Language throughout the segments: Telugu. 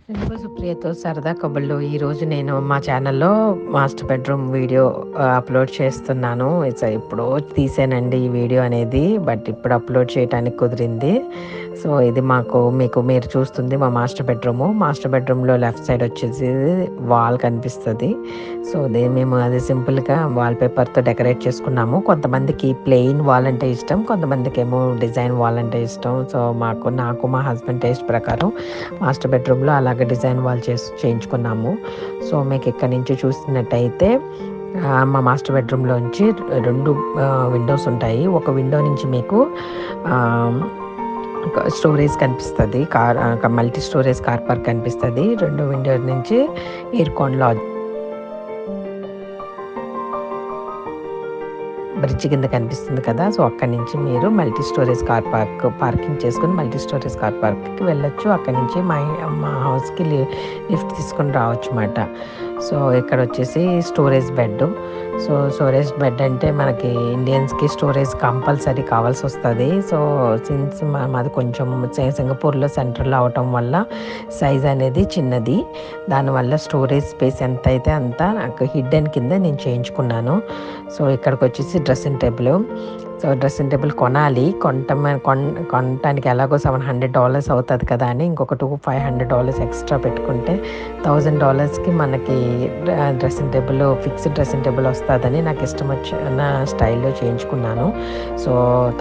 తెలుగు సుప్రియతో సరదా కబుర్లు. ఈరోజు నేను మా ఛానల్లో మాస్టర్ బెడ్రూమ్ వీడియో అప్లోడ్ చేస్తున్నాను. ఎప్పుడో తీసానండి ఈ వీడియో అనేది, బట్ ఇప్పుడు అప్లోడ్ చేయడానికి కుదిరింది. సో ఇది మీరు చూస్తుంది మా మాస్టర్ బెడ్రూము. మాస్టర్ బెడ్రూమ్లో లెఫ్ట్ సైడ్ వచ్చేసి వాల్ కనిపిస్తుంది. సో మేము అది సింపుల్గా వాల్పేపర్తో డెకరేట్ చేసుకున్నాము. కొంతమందికి ప్లెయిన్ వాల్ అంటే ఇష్టం, కొంతమందికి ఏమో డిజైన్ వాల్ అంటే ఇష్టం. సో నాకు మా హస్బెండ్ టేస్ట్ ప్రకారం మాస్టర్ బెడ్రూమ్లో అలాగే డిజైన్ వాల్ చేయించుకున్నాము. సో మీకు ఇక్కడ నుంచి చూస్తున్నట్టయితే మా మాస్టర్ బెడ్రూమ్లోంచి 2 విండోస్ ఉంటాయి. ఒక విండో నుంచి మీకు స్టోరేజ్ కనిపిస్తుంది, మల్టీ స్టోరేజ్ కార్ పార్క్ కనిపిస్తుంది. 2 విండో నుంచి ఎయిర్కాన్ లాడ్జ్ బ్రిడ్జ్ కింద కనిపిస్తుంది కదా. సో అక్కడి నుంచి మీరు మల్టీ స్టోరేజ్ కార్ పార్కింగ్ చేసుకుని మల్టీ స్టోరేజ్ కార్ పార్క్కి వెళ్ళొచ్చు. అక్కడి నుంచి మా హౌస్కి లిఫ్ట్ తీసుకొని రావచ్చు అన్నమాట. సో ఇక్కడ వచ్చేసి storage bed. So storage bed అంటే మనకి ఇండియన్స్కి స్టోరేజ్ కంపల్సరీ కావాల్సి వస్తుంది. సో సిన్స్ మాది కొంచెం సింగపూర్లో సెంటర్లో అవటం వల్ల సైజ్ అనేది చిన్నది, దానివల్ల స్టోరేజ్ స్పేస్ ఎంత అయితే అంత నాకు హిడ్డెన్ కింద నేను చేయించుకున్నాను. సో ఇక్కడికి వచ్చేసి dressing table. So dressing table కొనాలి, కొనటానికి ఎలాగో $700 అవుతుంది కదా అని ఇంకొక $500 ఎక్స్ట్రా పెట్టుకుంటే $1000కి మనకి dressing table, fixed dressing table వస్తుందని నాకు ఇష్టం వచ్చిన స్టైల్లో చేయించుకున్నాను. సో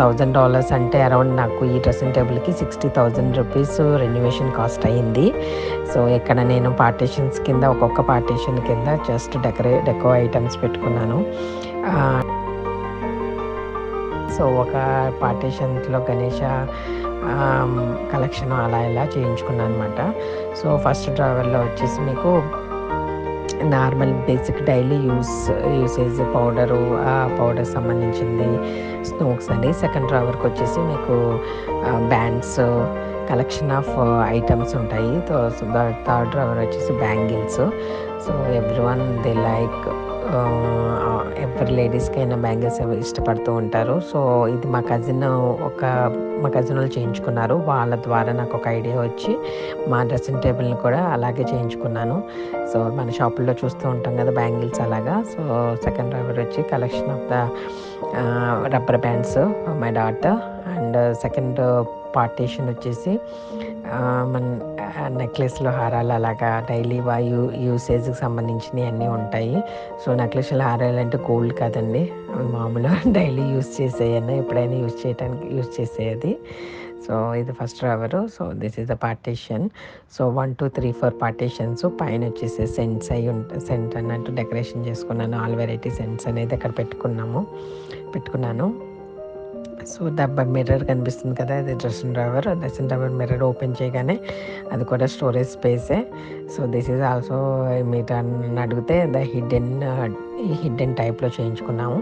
$1000 అంటే అరౌండ్ నాకు ఈ డ్రెస్సింగ్ టేబుల్కి ₹60,000 రెన్యువేషన్ కాస్ట్ అయ్యింది. సో ఇక్కడ నేను పార్టీషన్స్ కింద ఒక్కొక్క పార్టీషన్ కింద జస్ట్ డెకో ఐటమ్స్ పెట్టుకున్నాను. సో ఒక పార్టీషన్లో గణేష కలెక్షన్ అలా ఇలా చేయించుకున్నాను అనమాట. సో ఫస్ట్ డ్రావర్లో వచ్చేసి మీకు normal basic daily usage powder, ఆ పౌడర్ సంబంధించింది స్నోక్స్ అండి. సెకండ్ డ్రావర్కి వచ్చేసి మీకు బ్యాండ్స్ కలెక్షన్ ఆఫ్ ఐటమ్స్ ఉంటాయి. థర్డ్ డ్రావర్ వచ్చేసి bangles. So everyone they like, ఎవరి లేడీస్కి అయినా బ్యాంగిల్స్ ఇష్టపడుతూ ఉంటారు. సో ఇది మా కజిన్ వాళ్ళు చేయించుకున్నారు. వాళ్ళ ద్వారా నాకు ఒక ఐడియా వచ్చి మా డ్రెస్సింగ్ టేబుల్ని కూడా అలాగే చేయించుకున్నాను. సో మన షాపుల్లో చూస్తూ ఉంటాం కదా బ్యాంగిల్స్ అలాగా. సో సెకండ్ డ్రైవర్ వచ్చి collection of the rubber bands my daughter. And second partition వచ్చేసి మన నెక్లెస్లో హారాలు అలాగా డైలీ యూసేజ్కి సంబంధించినవి అన్నీ ఉంటాయి. సో నెక్లెస్లో హారాలు అంటే గోల్డ్ కాదండి, అవి మామూలు డైలీ యూస్ చేసేయన్నా ఎప్పుడైనా యూస్ చేసేది. సో ఇది first drawer. So this is the partition. So 1 2 3 4 partitions. పైన వచ్చేసి సెంట్స్ సెంట్ అన్నట్టు డెకరేషన్ చేసుకున్నాను. ఆల్ వెరైటీ సెంట్స్ అనేది అక్కడ పెట్టుకున్నాను. సో మిర్రర్ కనిపిస్తుంది కదా, అది డ్రెస్సింగ్ డ్రావర్ మిర్రర్ ఓపెన్ చేయగానే అది కూడా స్టోరేజ్ స్పేసే. సో దిస్ ఈజ్ ఆల్సో మీరు అడిగితే హిడ్డెన్ టైప్లో చేయించుకున్నాము.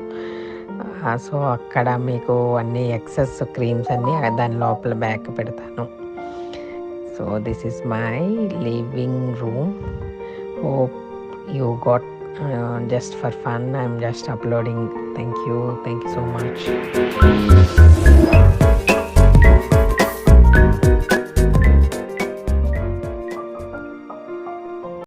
సో అక్కడ మీకు అన్ని ఎక్సెస్ క్రీమ్స్ అన్నీ దాని లోపల బ్యాగ్ పెడతాను. So this is my living room. Hope you got just for fun. I'm just uploading. Thank you so much.